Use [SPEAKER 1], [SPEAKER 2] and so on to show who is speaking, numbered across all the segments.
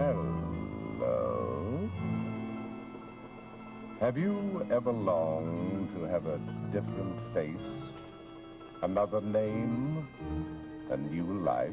[SPEAKER 1] Hello. Have you ever longed to have a different face, another name, a new life?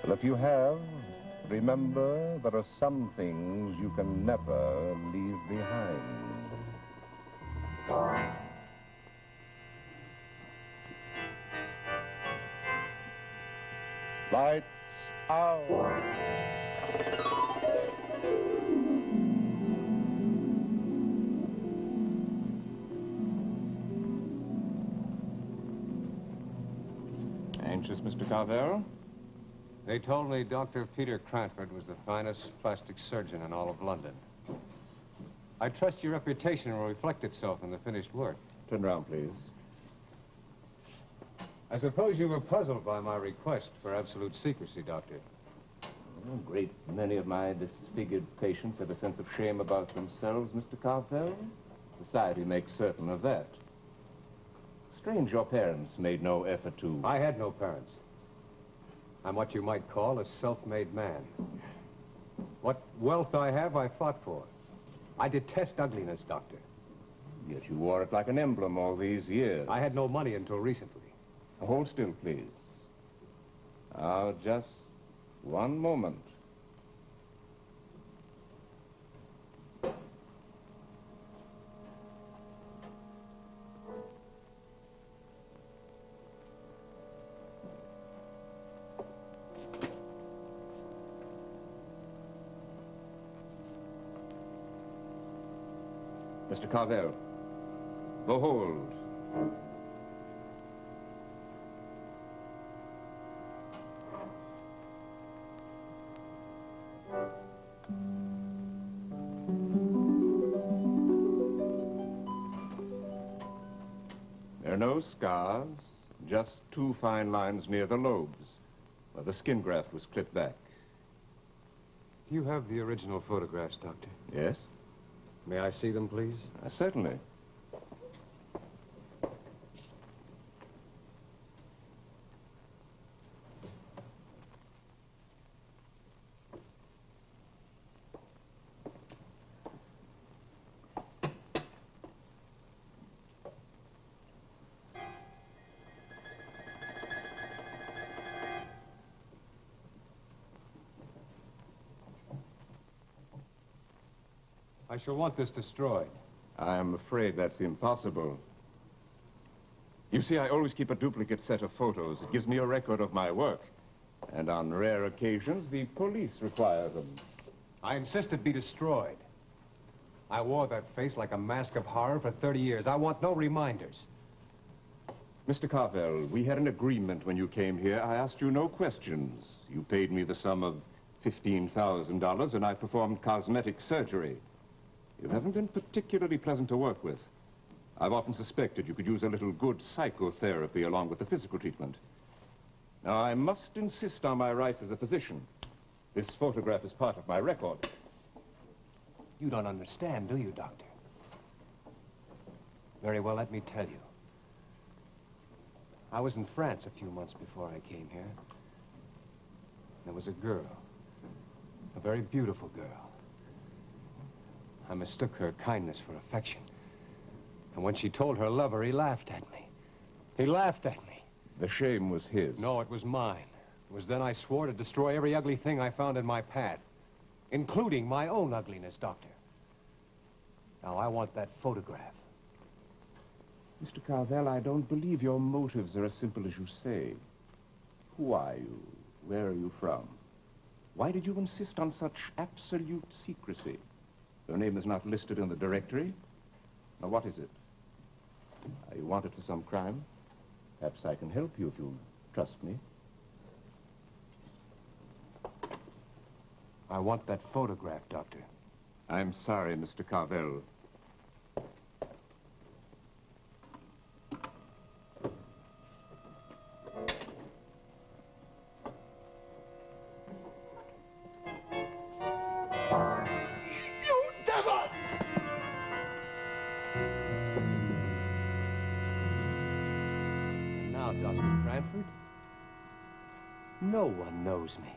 [SPEAKER 1] Well, if you have, remember there are some things you can never leave behind. Lights out.
[SPEAKER 2] Anxious, Mr. Carvel? They told me Dr. Peter Cranford was the finest plastic surgeon in all of London. I trust your reputation will reflect itself in the finished work.
[SPEAKER 1] Turn around, please.
[SPEAKER 2] I suppose you were puzzled by my request for absolute secrecy, Doctor.
[SPEAKER 1] A great many of my disfigured patients have a sense of shame about themselves, Mr. Carvel. Society makes certain of that. Strange your parents made no effort to...
[SPEAKER 2] I had no parents. I'm what you might call a self-made man. What wealth I have, I fought for. I detest ugliness, Doctor.
[SPEAKER 1] Yet you wore it like an emblem all these years.
[SPEAKER 2] I had no money until recently.
[SPEAKER 1] Hold still, please. Now, just one moment. Mr. Carvel, behold. There are no scars, just two fine lines near the lobes, where the skin graft was clipped back.
[SPEAKER 2] Do you have the original photographs, Doctor?
[SPEAKER 1] Yes?
[SPEAKER 2] May I see them, please?
[SPEAKER 1] Certainly.
[SPEAKER 2] I shall want this destroyed.
[SPEAKER 1] I'm afraid that's impossible. You see, I always keep a duplicate set of photos. It gives me a record of my work. And on rare occasions, the police require them.
[SPEAKER 2] I insist it be destroyed. I wore that face like a mask of horror for 30 years. I want no reminders.
[SPEAKER 1] Mr. Carvel, we had an agreement when you came here. I asked you no questions. You paid me the sum of $15,000, and I performed cosmetic surgery. You haven't been particularly pleasant to work with. I've often suspected you could use a little good psychotherapy along with the physical treatment. Now, I must insist on my rights as a physician. This photograph is part of my record.
[SPEAKER 2] You don't understand, do you, Doctor? Very well, let me tell you. I was in France a few months before I came here. There was a girl, a very beautiful girl. I mistook her kindness for affection. And when she told her lover, he laughed at me. He laughed at me.
[SPEAKER 1] The shame was his.
[SPEAKER 2] No, it was mine. It was then I swore to destroy every ugly thing I found in my path, including my own ugliness, Doctor. Now, I want that photograph.
[SPEAKER 1] Mr. Carvel, I don't believe your motives are as simple as you say. Who are you? Where are you from? Why did you insist on such absolute secrecy? Your name is not listed in the directory. Now, what is it? You want it for some crime? Perhaps I can help you if you trust me.
[SPEAKER 2] I want that photograph, Doctor.
[SPEAKER 1] I'm sorry, Mr. Carvel.
[SPEAKER 2] Dr. Cranford? No one knows me.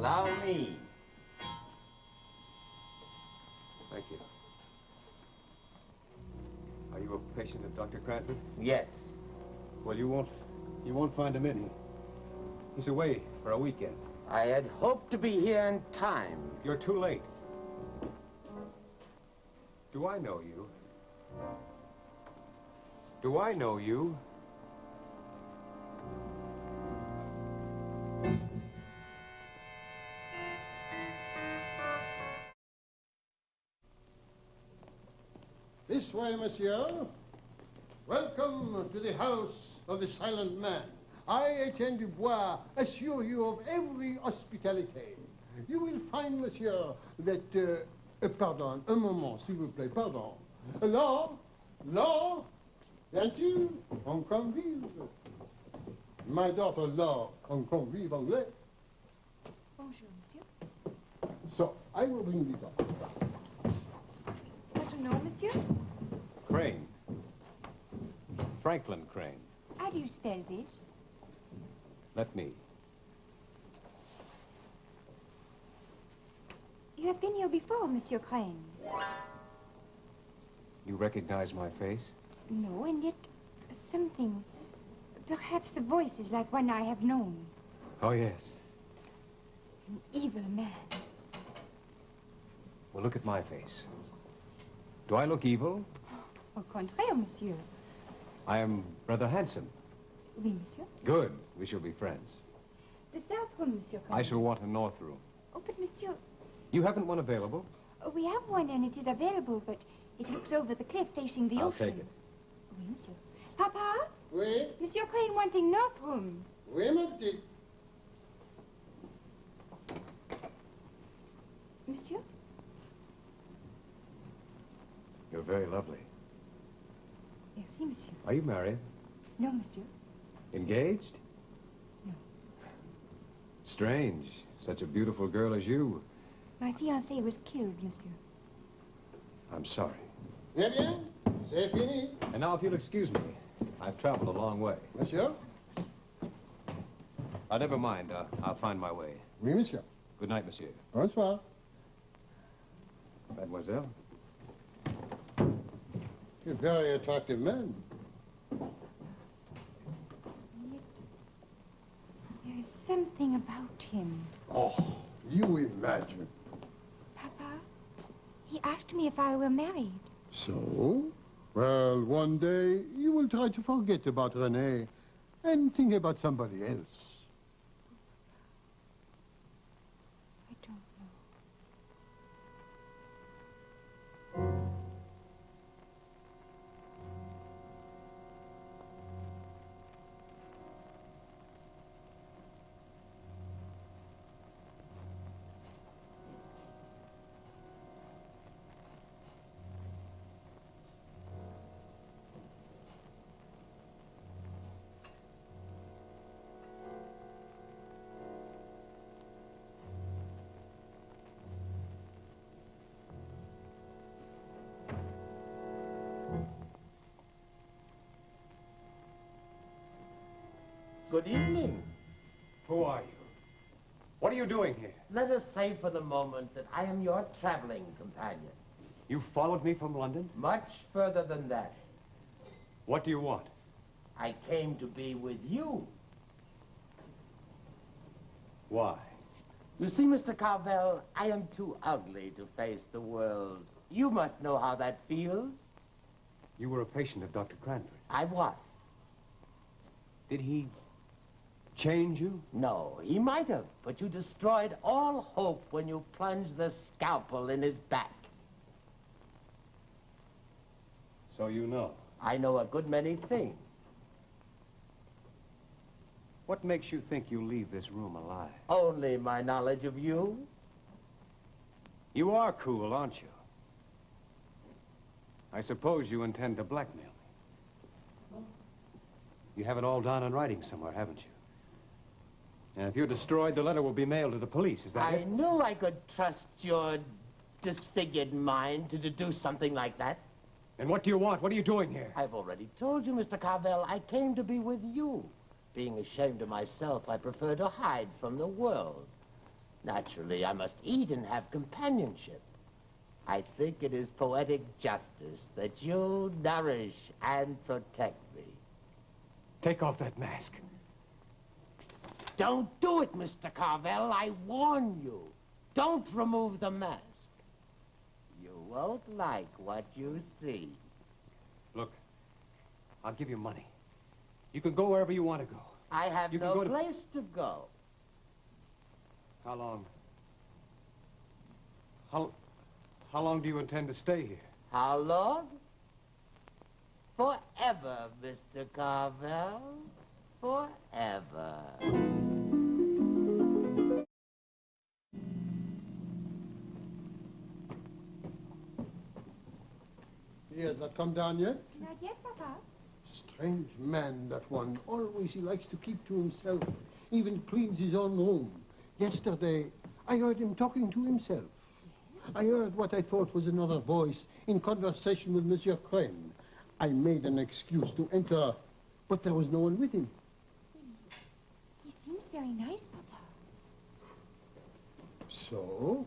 [SPEAKER 3] Allow me.
[SPEAKER 2] Thank you. Are you a patient of Dr. Cranford?
[SPEAKER 3] Yes.
[SPEAKER 2] Well, you won't find him in here. He's away for a weekend.
[SPEAKER 3] I had hoped to be here in time.
[SPEAKER 2] You're too late. Do I know you? Do I know you?
[SPEAKER 4] This way, monsieur. Welcome to the house of the silent man. I, Etienne Dubois, assure you of every hospitality. You will find, monsieur, that... pardon, un moment, s'il vous plaît, pardon. Laure, viens-tu? On convive. My daughter Laure, on convive anglais.
[SPEAKER 5] Bonjour, monsieur.
[SPEAKER 4] So, I will bring this up.
[SPEAKER 5] What to know, monsieur?
[SPEAKER 2] Crane. Franklin Crane.
[SPEAKER 5] How do you spell this?
[SPEAKER 2] Let me.
[SPEAKER 5] You have been here before, Monsieur Crane.
[SPEAKER 2] You recognize my face?
[SPEAKER 5] No, and yet something. Perhaps the voice is like one I have known.
[SPEAKER 2] Oh, yes.
[SPEAKER 5] An evil man.
[SPEAKER 2] Well, look at my face. Do I look evil?
[SPEAKER 5] Au contraire, monsieur.
[SPEAKER 2] I am rather handsome.
[SPEAKER 5] Oui, monsieur.
[SPEAKER 2] Good. We shall be friends.
[SPEAKER 5] The south room, Monsieur Crane.
[SPEAKER 2] I shall want a north room.
[SPEAKER 5] Oh, but monsieur,
[SPEAKER 2] You haven't one available?
[SPEAKER 5] we have one and it is available, but it looks over the cliff facing the
[SPEAKER 2] I'll
[SPEAKER 5] ocean.
[SPEAKER 2] take it.
[SPEAKER 5] Oui, monsieur. Papa?
[SPEAKER 4] Oui,
[SPEAKER 5] Monsieur Crane wanting north room.
[SPEAKER 4] oui, mon petit.
[SPEAKER 5] Monsieur?
[SPEAKER 2] You're very lovely.
[SPEAKER 5] Merci, monsieur.
[SPEAKER 2] Are you married?
[SPEAKER 5] No, monsieur.
[SPEAKER 2] Engaged?
[SPEAKER 5] No.
[SPEAKER 2] Strange. Such a beautiful girl as you.
[SPEAKER 5] My fiancé was killed, monsieur.
[SPEAKER 2] I'm sorry.
[SPEAKER 4] Eh bien, c'est fini.
[SPEAKER 2] And now, if you'll excuse me, I've traveled a long way.
[SPEAKER 4] Monsieur?
[SPEAKER 2] Never mind. I'll find my way.
[SPEAKER 4] Oui, monsieur.
[SPEAKER 2] Good night, monsieur.
[SPEAKER 4] Bonsoir.
[SPEAKER 2] Mademoiselle.
[SPEAKER 4] You're a very attractive man.
[SPEAKER 5] Yet, there is something about him.
[SPEAKER 4] Oh, you imagine.
[SPEAKER 5] Papa, he asked me if I were married.
[SPEAKER 4] So? Well, one day you will try to forget about René and think about somebody else.
[SPEAKER 5] I don't know.
[SPEAKER 3] Good evening.
[SPEAKER 2] Who are you? What are you doing here?
[SPEAKER 3] Let us say for the moment that I am your traveling companion.
[SPEAKER 2] You followed me from London?
[SPEAKER 3] Much further than that.
[SPEAKER 2] What do you want?
[SPEAKER 3] I came to be with you.
[SPEAKER 2] Why?
[SPEAKER 3] You see, Mr. Carvel, I am too ugly to face the world. You must know how that feels.
[SPEAKER 2] You were a patient of Dr. Cranford.
[SPEAKER 3] I was.
[SPEAKER 2] Did he change you?
[SPEAKER 3] No, he might have, but you destroyed all hope when you plunged the scalpel in his back.
[SPEAKER 2] So you know.
[SPEAKER 3] I know a good many things.
[SPEAKER 2] What makes you think you'll leave this room alive?
[SPEAKER 3] Only my knowledge of you.
[SPEAKER 2] You are cool, aren't you? I suppose you intend to blackmail me. You have it all down in writing somewhere, haven't you? And if you're destroyed, the letter will be mailed to the police, is that
[SPEAKER 3] I
[SPEAKER 2] it?
[SPEAKER 3] knew I could trust your disfigured mind to deduce something like that.
[SPEAKER 2] And what do you want? What are you doing here?
[SPEAKER 3] I've already told you, Mr. Carvel, I came to be with you. Being ashamed of myself, I prefer to hide from the world. Naturally, I must eat and have companionship. I think it is poetic justice that you nourish and protect me.
[SPEAKER 2] Take off that mask.
[SPEAKER 3] Don't do it, Mr. Carvel. I warn you. Don't remove the mask. You won't like what you see.
[SPEAKER 2] Look, I'll give you money. You can go wherever you want to go.
[SPEAKER 3] I have
[SPEAKER 2] You can
[SPEAKER 3] no
[SPEAKER 2] go to-
[SPEAKER 3] place to go.
[SPEAKER 2] How long? How long do you intend to stay here?
[SPEAKER 3] How long? Forever, Mr. Carvel. Forever.
[SPEAKER 4] He has not come down yet?
[SPEAKER 5] Not yet, Papa.
[SPEAKER 4] Strange man, that one. Always he likes to keep to himself. Even cleans his own room. Yesterday, I heard him talking to himself. I heard what I thought was another voice in conversation with Monsieur Crane. I made an excuse to enter, but there was no one with him.
[SPEAKER 5] He seems very nice, Papa.
[SPEAKER 4] So,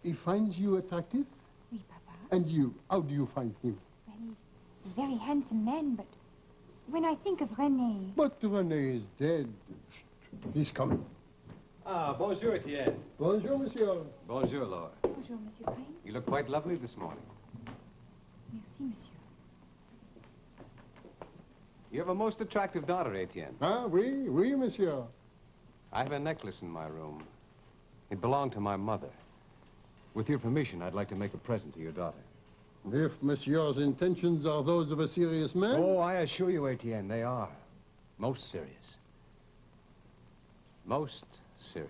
[SPEAKER 4] he finds you attractive?
[SPEAKER 5] Oui, Papa.
[SPEAKER 4] And you, how do you find him?
[SPEAKER 5] Well, he's a very handsome man, but when I think of René...
[SPEAKER 4] But René is dead. Shh, he's coming.
[SPEAKER 2] Ah, bonjour, Etienne.
[SPEAKER 4] Bonjour, monsieur.
[SPEAKER 2] Bonjour, Laura.
[SPEAKER 5] Bonjour, Monsieur Crane.
[SPEAKER 2] You look quite lovely this morning.
[SPEAKER 5] Merci, Monsieur.
[SPEAKER 2] You have a most attractive daughter, Etienne.
[SPEAKER 4] Ah, oui, monsieur.
[SPEAKER 2] I have a necklace in my room. It belonged to my mother. With your permission, I'd like to make a present to your daughter.
[SPEAKER 4] If monsieur's intentions are those of a serious man...
[SPEAKER 2] Oh, I assure you, Etienne, they are. Most serious. Most serious.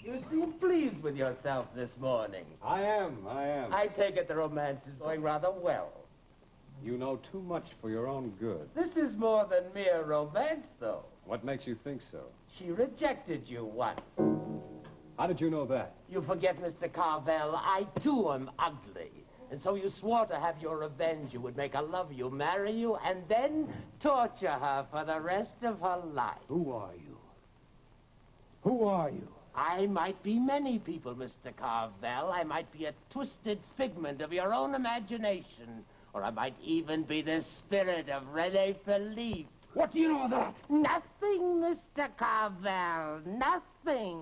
[SPEAKER 3] You seem pleased with yourself this morning.
[SPEAKER 2] I am.
[SPEAKER 3] I take it the romance is going rather well.
[SPEAKER 2] You know too much for your own good.
[SPEAKER 3] This is more than mere romance, though.
[SPEAKER 2] What makes you think so?
[SPEAKER 3] She rejected you once.
[SPEAKER 2] How did you know that?
[SPEAKER 3] You forget, Mr. Carvel, I too am ugly. And so you swore to have your revenge. You would make her love you, marry you, and then torture her for the rest of her life.
[SPEAKER 2] Who are you? Who are you?
[SPEAKER 3] I might be many people, Mr. Carvel. I might be a twisted figment of your own imagination. Or I might even be the spirit of René Philippe.
[SPEAKER 2] What do you know of that?
[SPEAKER 3] Nothing, Mr. Carvel, nothing.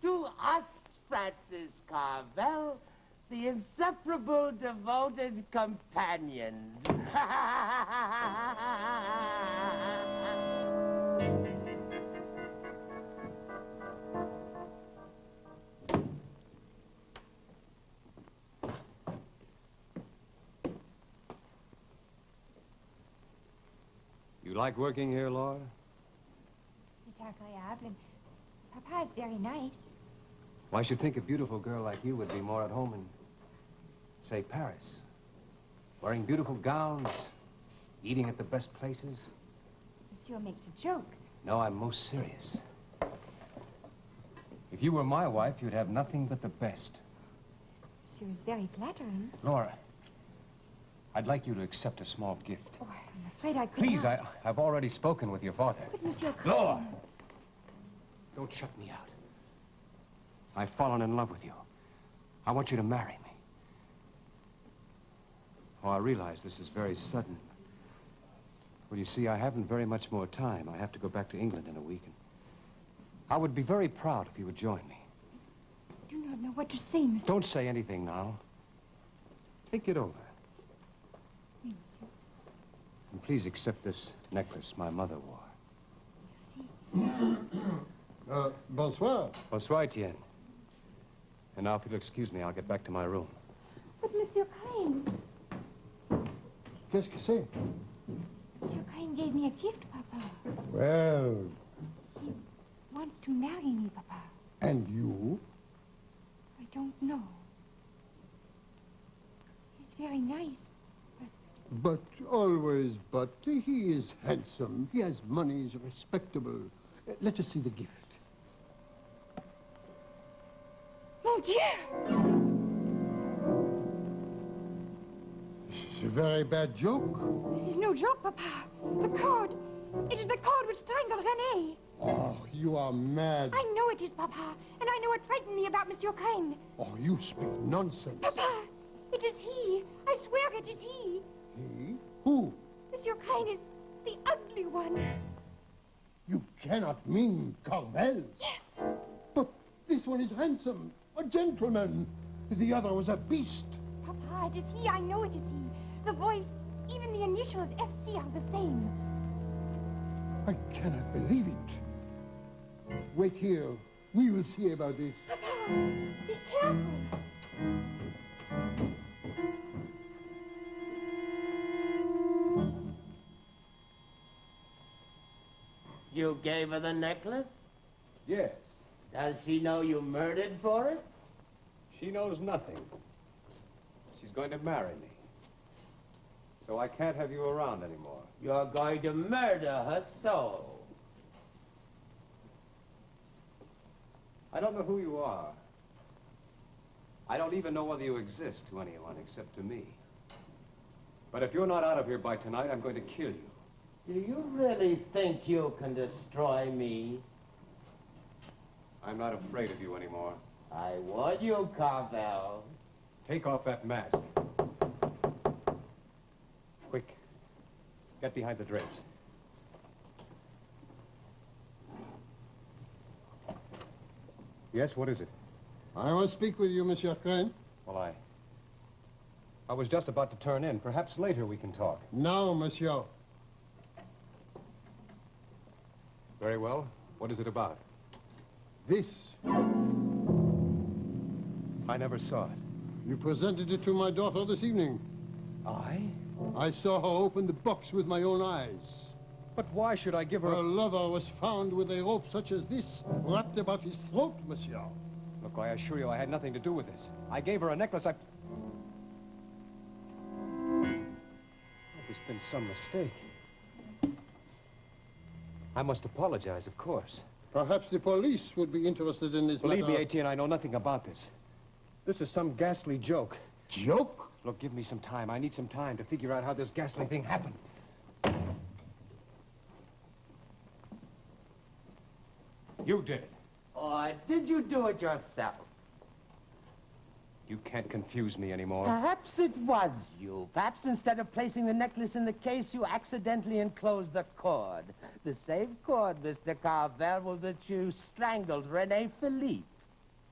[SPEAKER 3] To us, Francis Carvel, the inseparable, devoted companions.
[SPEAKER 2] You like working here, Laura?
[SPEAKER 5] C'est agréable, and Papa is very nice.
[SPEAKER 2] Well, I should think a beautiful girl like you would be more at home in, say, Paris. Wearing beautiful gowns, eating at the best places.
[SPEAKER 5] Monsieur makes a joke.
[SPEAKER 2] No, I'm most serious. If you were my wife, you'd have nothing but the best.
[SPEAKER 5] Monsieur is very flattering.
[SPEAKER 2] Laura, I'd like you to accept a small gift.
[SPEAKER 5] Oh, I'm afraid I could
[SPEAKER 2] Please,
[SPEAKER 5] not.
[SPEAKER 2] I've already spoken with your father.
[SPEAKER 5] But Monsieur Crane...
[SPEAKER 2] Laura! Don't shut me out. I've fallen in love with you. I want you to marry me. Oh, I realize this is very sudden. Well, you see, I haven't very much more time. I have to go back to England in a week. And I would be very proud if you would join me.
[SPEAKER 5] I do not know what to say, Monsieur.
[SPEAKER 2] Don't say anything now. Think it over.
[SPEAKER 5] Oui, Monsieur.
[SPEAKER 2] And please accept this necklace my mother wore.
[SPEAKER 5] Merci.
[SPEAKER 4] Bonsoir.
[SPEAKER 2] Bonsoir, Etienne. And now, if you'll excuse me, I'll get back to my room.
[SPEAKER 5] But Monsieur Crane...
[SPEAKER 4] Qu'est-ce que c'est?
[SPEAKER 5] Monsieur Crane gave me a gift, Papa.
[SPEAKER 4] Well,
[SPEAKER 5] He wants to marry me, Papa.
[SPEAKER 4] and you?
[SPEAKER 5] I don't know. He's very nice,
[SPEAKER 4] But, always but. He is handsome. He has money. He's respectable. Let us see the gift.
[SPEAKER 5] Mon Dieu!
[SPEAKER 4] This is a very bad joke.
[SPEAKER 5] This is no joke, Papa. The cord. It is the cord which strangled René.
[SPEAKER 4] Oh, you are mad.
[SPEAKER 5] I know it is, Papa, and I know it frightened me about Monsieur Crane.
[SPEAKER 4] Oh, you speak nonsense.
[SPEAKER 5] Papa, it is he. I swear it is he.
[SPEAKER 4] He? Who?
[SPEAKER 5] Monsieur Crane is the ugly one.
[SPEAKER 4] You cannot mean Carvel.
[SPEAKER 5] Yes.
[SPEAKER 4] But this one is handsome, a gentleman. The other was a beast.
[SPEAKER 5] Papa, it is he. I know it is he. The voice, even the initials FC are the same.
[SPEAKER 4] I cannot believe it. Wait here. We will see about this.
[SPEAKER 5] Papa, be careful.
[SPEAKER 3] You gave her the necklace?
[SPEAKER 2] Yes.
[SPEAKER 3] Does she know you murdered for it?
[SPEAKER 2] She knows nothing. She's going to marry me. So I can't have you around anymore.
[SPEAKER 3] You're going to murder her soul.
[SPEAKER 2] I don't know who you are. I don't even know whether you exist to anyone except to me. But if you're not out of here by tonight, I'm going to kill you.
[SPEAKER 3] Do you really think you can destroy me?
[SPEAKER 2] I'm not afraid of you anymore.
[SPEAKER 3] I warn you, Carvel.
[SPEAKER 2] Take off that mask. Quick. Get behind the drapes. Yes, what is it?
[SPEAKER 4] I must speak with you, Monsieur Crane.
[SPEAKER 2] Well, I was just about to turn in. Perhaps later we can talk.
[SPEAKER 4] Now, monsieur.
[SPEAKER 2] Very well. What is it about?
[SPEAKER 4] This.
[SPEAKER 2] I never saw it.
[SPEAKER 4] You presented it to my daughter this evening.
[SPEAKER 2] I?
[SPEAKER 4] I saw her open the box with my own eyes.
[SPEAKER 2] But why should I give her
[SPEAKER 4] Her lover was found with a rope such as this wrapped about his throat, monsieur.
[SPEAKER 2] Look, I assure you I had nothing to do with this. I gave her a necklace. There's been some mistake. I must apologize, of course.
[SPEAKER 4] Perhaps the police would be interested in this
[SPEAKER 2] Believe
[SPEAKER 4] matter.
[SPEAKER 2] me, Etienne, I know nothing about this. This is some ghastly joke.
[SPEAKER 4] Joke?
[SPEAKER 2] Look, give me some time. I need some time to figure out how this ghastly thing happened. You did it.
[SPEAKER 3] Or did you do it yourself?
[SPEAKER 2] You can't confuse me anymore.
[SPEAKER 3] Perhaps it was you. Perhaps instead of placing the necklace in the case, you accidentally enclosed the cord. The same cord, Mr. Carvel, with which you strangled René Philippe.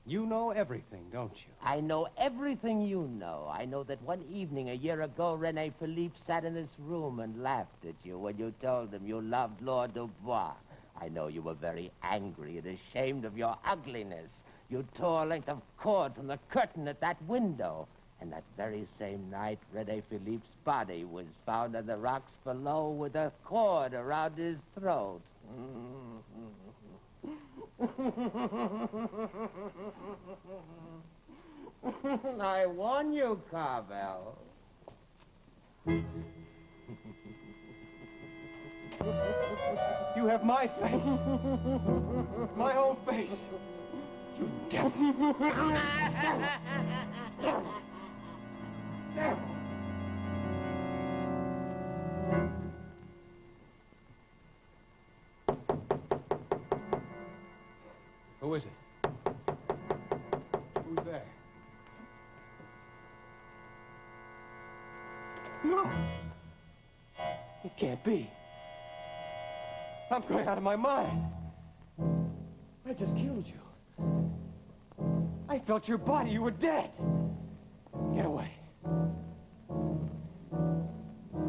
[SPEAKER 2] You know everything, don't you?
[SPEAKER 3] I know everything you know. I know that one evening a year ago, René Philippe sat in this room and laughed at you when you told him you loved Lord Dubois. I know you were very angry and ashamed of your ugliness. You tore a length of cord from the curtain at that window. And that very same night, René Philippe's body was found on the rocks below with a cord around his throat. I warn you, Carvel.
[SPEAKER 2] You have my face. My whole face. You devil. Who is it? Who's there? No. It can't be. I'm going out of my mind. I just killed you. I felt your body. You were dead. Get away.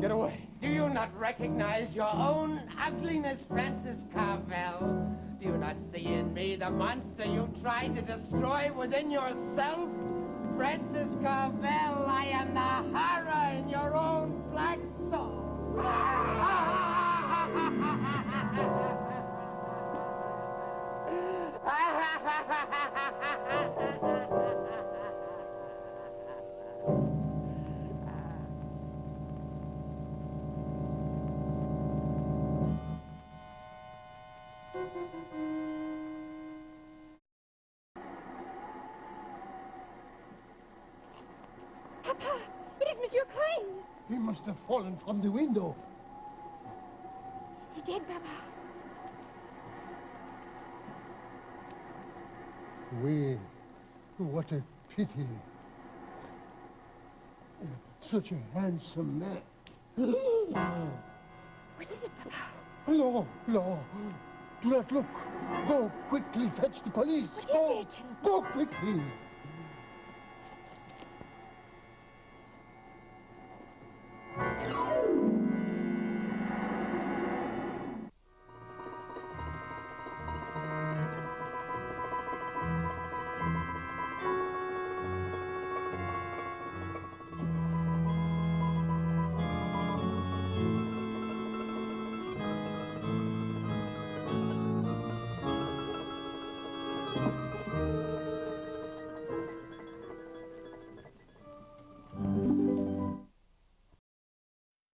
[SPEAKER 2] Get away.
[SPEAKER 3] Do you not recognize your own ugliness, Francis Carvel? Do you not see in me the monster you tried to destroy within yourself? Francis Carvel, I am the horror in your own black soul.
[SPEAKER 5] Papa, it is Monsieur Crane.
[SPEAKER 4] He must have fallen from the window.
[SPEAKER 5] Is he dead, Papa?
[SPEAKER 4] Oui. What a pity. Such a handsome man.
[SPEAKER 5] What is it, Papa?
[SPEAKER 4] No, no. Do not look. Go quickly, fetch the police.
[SPEAKER 5] What
[SPEAKER 4] Go.
[SPEAKER 5] is it?
[SPEAKER 4] Go quickly.